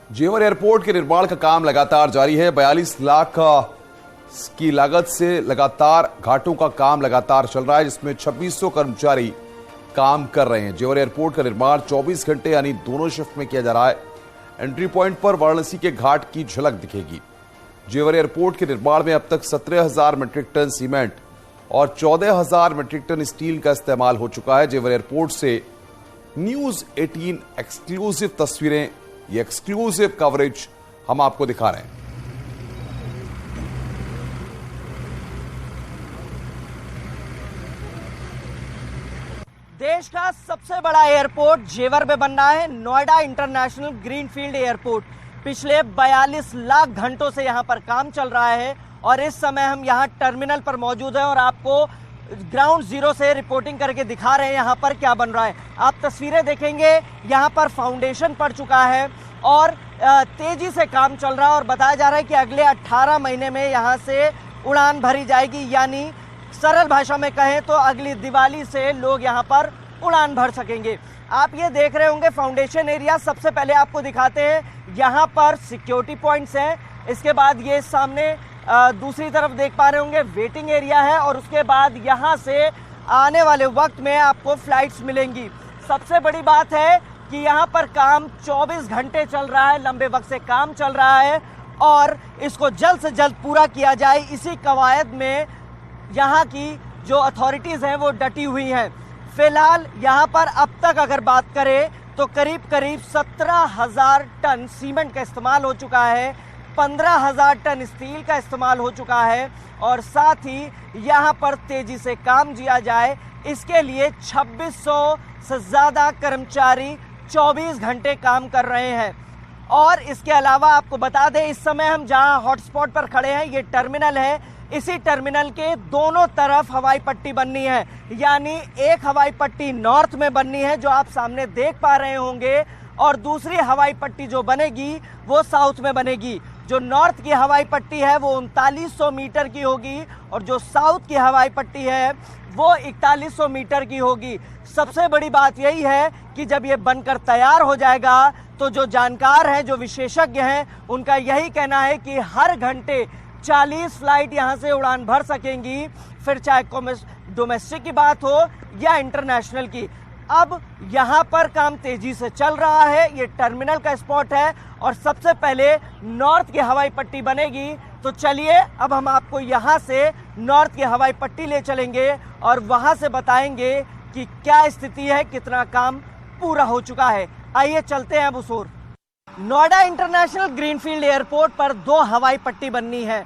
जेवर एयरपोर्ट के निर्माण का काम लगातार जारी है। 42 लाख की लागत से लगातार घाटों का काम लगातार चल रहा है, जिसमें 2600 कर्मचारी काम कर रहे हैं। जेवर एयरपोर्ट का निर्माण 24 घंटे यानी दोनों शिफ्ट में किया जा रहा है। एंट्री पॉइंट पर वाराणसी के घाट की झलक दिखेगी। जेवर एयरपोर्ट के निर्माण में अब तक 17,000 मीट्रिक टन सीमेंट और 14,000 मीट्रिक टन स्टील का इस्तेमाल हो चुका है। जेवर एयरपोर्ट से न्यूज 18 एक्सक्लूसिव तस्वीरें, ये एक्सक्लूसिव कवरेज हम आपको दिखा रहे हैं। देश का सबसे बड़ा एयरपोर्ट जेवर में बनना है, नोएडा इंटरनेशनल ग्रीनफील्ड एयरपोर्ट। पिछले 42 लाख घंटों से यहां पर काम चल रहा है और इस समय हम यहां टर्मिनल पर मौजूद हैं और आपको ग्राउंड जीरो से रिपोर्टिंग करके दिखा रहे हैं यहां पर क्या बन रहा है। आप तस्वीरें देखेंगे, यहां पर फाउंडेशन पड़ चुका है और तेजी से काम चल रहा है और बताया जा रहा है कि अगले 18 महीने में यहां से उड़ान भरी जाएगी, यानी सरल भाषा में कहें तो अगली दिवाली से लोग यहां पर उड़ान भर सकेंगे। आप ये देख रहे होंगे फाउंडेशन एरिया। सबसे पहले आपको दिखाते हैं, यहां पर सिक्योरिटी पॉइंट्स हैं। इसके बाद ये सामने दूसरी तरफ देख पा रहे होंगे वेटिंग एरिया है और उसके बाद यहां से आने वाले वक्त में आपको फ्लाइट्स मिलेंगी। सबसे बड़ी बात है कि यहां पर काम 24 घंटे चल रहा है, लंबे वक्त से काम चल रहा है और इसको जल्द से जल्द पूरा किया जाए, इसी कवायद में यहाँ की जो अथॉरिटीज़ हैं वो डटी हुई हैं। फिलहाल यहाँ पर अब तक अगर बात करें तो करीब करीब 17,000 टन सीमेंट का इस्तेमाल हो चुका है, 15,000 टन स्टील का इस्तेमाल हो चुका है और साथ ही यहाँ पर तेजी से काम किया जाए, इसके लिए 2600 से ज़्यादा कर्मचारी 24 घंटे काम कर रहे हैं। और इसके अलावा आपको बता दें, इस समय हम जहाँ हॉटस्पॉट पर खड़े हैं, ये टर्मिनल है। इसी टर्मिनल के दोनों तरफ हवाई पट्टी बननी है, यानी एक हवाई पट्टी नॉर्थ में बननी है जो आप सामने देख पा रहे होंगे और दूसरी हवाई पट्टी जो बनेगी वो साउथ में बनेगी। जो नॉर्थ की हवाई पट्टी है वो 3900 मीटर की होगी और जो साउथ की हवाई पट्टी है वो 4100 मीटर की होगी। सबसे बड़ी बात यही है कि जब ये बनकर तैयार हो जाएगा तो जो जानकार हैं, जो विशेषज्ञ हैं, उनका यही कहना है कि हर घंटे 40 फ्लाइट यहाँ से उड़ान भर सकेंगी, फिर चाहे डोमेस्टिक की बात हो या इंटरनेशनल की। अब यहाँ पर काम तेजी से चल रहा है, ये टर्मिनल का स्पॉट है और सबसे पहले नॉर्थ की हवाई पट्टी बनेगी। तो चलिए अब हम आपको यहाँ से नॉर्थ की हवाई पट्टी ले चलेंगे और वहाँ से बताएंगे कि क्या स्थिति है, कितना काम पूरा हो चुका है। आइए चलते हैं अब उस ओर। नोएडा इंटरनेशनल ग्रीनफील्ड एयरपोर्ट पर 2 हवाई पट्टी बननी है।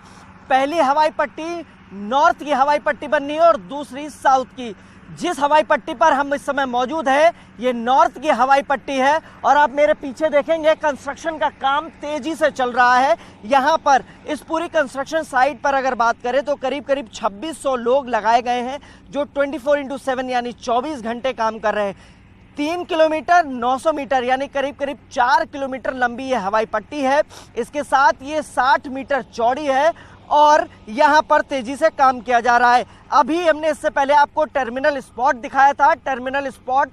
पहली हवाई पट्टी नॉर्थ की हवाई पट्टी बननी है और दूसरी साउथ की। जिस हवाई पट्टी पर हम इस समय मौजूद है ये नॉर्थ की हवाई पट्टी है और आप मेरे पीछे देखेंगे कंस्ट्रक्शन का काम तेजी से चल रहा है। यहाँ पर इस पूरी कंस्ट्रक्शन साइट पर अगर बात करें तो करीब करीब 2600 लोग लगाए गए हैं जो 24x7 यानी 24 घंटे काम कर रहे हैं। 3 किलोमीटर 900 मीटर यानी करीब करीब 4 किलोमीटर लंबी ये हवाई पट्टी है। इसके साथ ये 60 मीटर चौड़ी है और यहाँ पर तेजी से काम किया जा रहा है। अभी हमने इससे पहले आपको टर्मिनल स्पॉट दिखाया था। टर्मिनल स्पॉट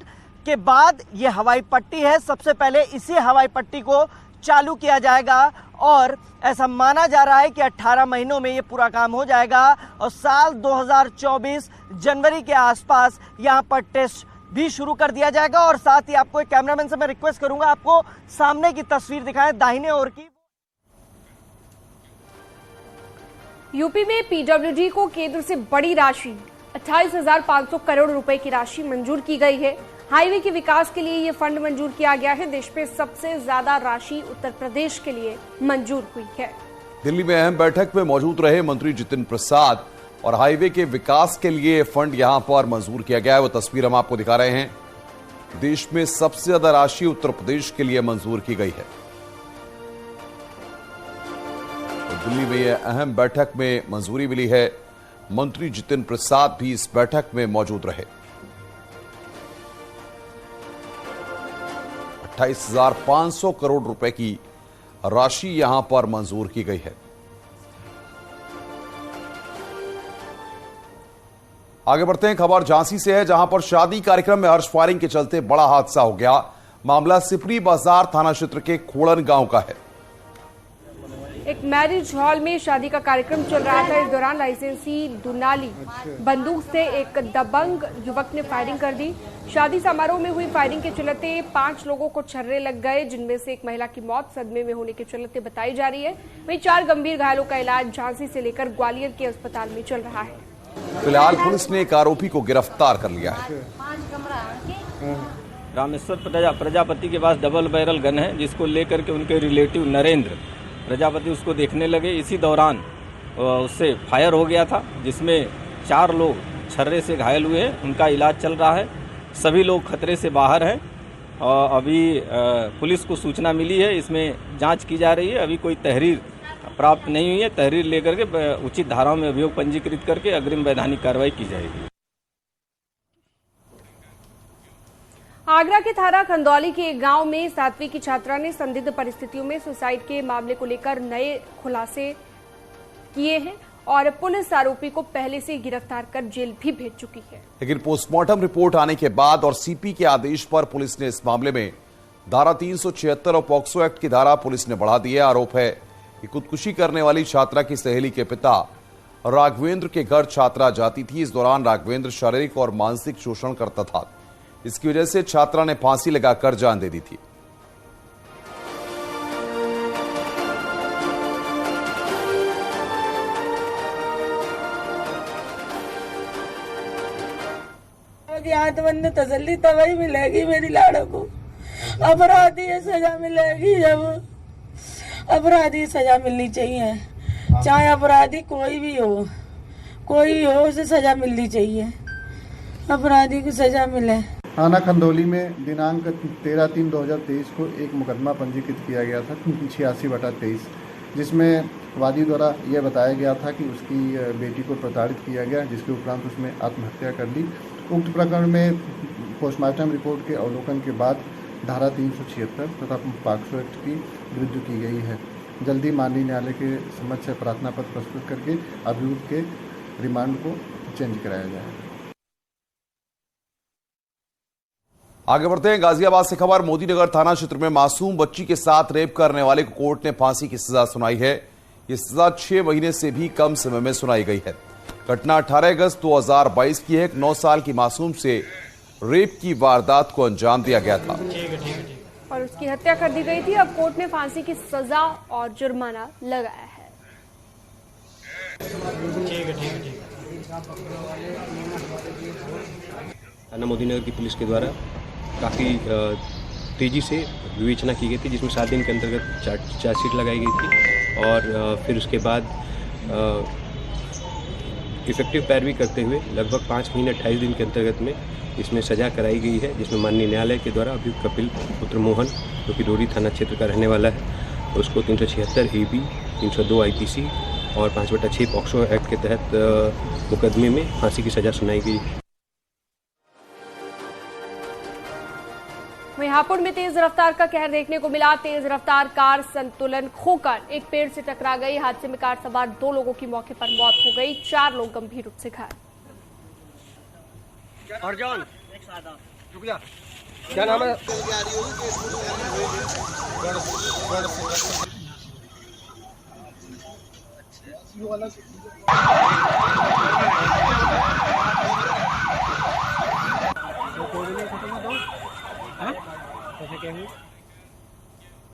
के बाद ये हवाई पट्टी है। सबसे पहले इसी हवाई पट्टी को चालू किया जाएगा और ऐसा माना जा रहा है कि 18 महीनों में ये पूरा काम हो जाएगा और साल 2024 जनवरी के आसपास यहाँ पर टेस्ट भी शुरू कर दिया जाएगा। और साथ ही आपको एक कैमरामैन से मैं रिक्वेस्ट करूंगा, आपको सामने की तस्वीर दिखाएं, दाहिने ओर की। यूपी में पीडब्ल्यूडी को केंद्र से बड़ी राशि 28,500 करोड़ रुपए की राशि मंजूर की गई है। हाईवे के विकास के लिए ये फंड मंजूर किया गया है। देश में सबसे ज्यादा राशि उत्तर प्रदेश के लिए मंजूर हुई है। दिल्ली में अहम बैठक में मौजूद रहे मंत्री जितेंद्र प्रसाद और हाईवे के विकास के लिए फंड यहां पर मंजूर किया गया है, वो तस्वीर हम आपको दिखा रहे हैं। देश में सबसे ज्यादा राशि उत्तर प्रदेश के लिए मंजूर की गई है। तो दिल्ली में यह अहम बैठक में मंजूरी मिली है। मंत्री जितेंद्र प्रसाद भी इस बैठक में मौजूद रहे। 28,500 करोड़ रुपए की राशि यहां पर मंजूर की गई है। आगे बढ़ते हैं, खबर झांसी से है जहां पर शादी कार्यक्रम में हर्ष फायरिंग के चलते बड़ा हादसा हो गया। मामला सिपरी बाजार थाना क्षेत्र के खोड़न गांव का है। एक मैरिज हॉल में शादी का कार्यक्रम चल रहा था। इस दौरान लाइसेंसी दुनाली बंदूक से एक दबंग युवक ने फायरिंग कर दी। शादी समारोह में हुई फायरिंग के चलते 5 लोगों को छर्रे लग गए, जिनमें से एक महिला की मौत सदमे में होने के चलते बताई जा रही है। वहीं 4 गंभीर घायलों का इलाज झांसी से लेकर ग्वालियर के अस्पताल में चल रहा है। फिलहाल पुलिस ने एक आरोपी को गिरफ्तार कर लिया है। रामेश्वर प्रजापति के पास डबल बैरल गन है, जिसको लेकर के उनके रिलेटिव नरेंद्र प्रजापति उसको देखने लगे। इसी दौरान उससे फायर हो गया था, जिसमें 4 लोग छर्रे से घायल हुए हैं। उनका इलाज चल रहा है। सभी लोग खतरे से बाहर हैं और अभी पुलिस को सूचना मिली है, इसमें जांच की जा रही है। अभी कोई तहरीर प्राप्त नहीं हुई है। तहरीर लेकर के उचित धाराओं में अभियोग पंजीकृत करके अग्रिम वैधानिक कार्रवाई की जाएगी। आगरा के थाना खंदौली के एक गांव में 7वीं की छात्रा ने संदिग्ध परिस्थितियों में सुसाइड के मामले को लेकर नए खुलासे किए हैं और पुलिस आरोपी को पहले से गिरफ्तार कर जेल भी भेज चुकी है। लेकिन पोस्टमार्टम रिपोर्ट आने के बाद और सीपी के आदेश पर पुलिस ने इस मामले में धारा 376 और पॉक्सो एक्ट की धारा पुलिस ने बढ़ा दी है। आरोप है कि खुदकुशी करने वाली छात्रा की सहेली के पिता राघवेंद्र के घर छात्रा जाती थी। इस दौरान राघवेंद्र शारीरिक और मानसिक शोषण करता था। इसकी वजह से छात्रा ने फांसी लगाकर जान दे दी थी। हाथ बंद तसल्ली तभी मिलेगी मेरी लाड़ो को। अपराधी है सजा मिलेगी, जब अपराधी सजा मिलनी चाहिए। चाहे अपराधी कोई भी हो उसे सजा मिलनी चाहिए। अपराधी को सजा मिले। थाना खंदौली में दिनांक 13/3/2023 को एक मुकदमा पंजीकृत किया गया था 86/23, जिसमें वादी द्वारा यह बताया गया था कि उसकी बेटी को प्रताड़ित किया गया, जिसके उपरांत उसने आत्महत्या कर ली। उक्त प्रकरण में पोस्टमार्टम रिपोर्ट के अवलोकन के बाद धारा 376 तथा पॉक्सो एक्ट की वृद्धि की गई है। जल्दी माननीय न्यायालय के समक्ष प्रार्थना पत्र प्रस्तुत करके अभियुक्त के रिमांड को चेंज कराया जाए। आगे बढ़ते हैं। गाजियाबाद से खबर। मोदीनगर थाना क्षेत्र में मासूम बच्ची के साथ रेप करने वाले को कोर्ट ने फांसी की सजा सुनाई है। यह सजा 6 महीने से भी कम समय में सुनाई गई है। घटना 18 अगस्त 2022 की है। एक 9 साल की मासूम से रेप की वारदात को अंजाम दिया गया था और उसकी हत्या कर दी गई थी। अब कोर्ट ने फांसी की सजा और जुर्माना लगाया है। थाना मोदीनगर की पुलिस के द्वारा काफ़ी तेज़ी से विवेचना की गई थी, जिसमें 7 दिन के अंतर्गत चार्जशीट लगाई गई थी और फिर उसके बाद इफेक्टिव पैरवी करते हुए लगभग 5 महीने 28 दिन के अंतर्गत में इसमें सजा कराई गई है, जिसमें माननीय न्यायालय के द्वारा अभियुक्त कपिल पुत्र मोहन, जो कि डोरी थाना क्षेत्र का रहने वाला है, उसको 376 AB, 302 IPC और 5/6 पॉक्सो एक्ट के तहत मुकदमे में फांसी की सजा सुनाई गई। वहीं हापुड़ में तेज रफ्तार का कहर देखने को मिला। तेज रफ्तार कार संतुलन खोकर एक पेड़ से टकरा गई। हादसे में कार सवार 2 लोगों की मौके पर मौत हो गई। 4 लोग गंभीर रूप से घायल। क्या नाम है? कैसे क्या हुई?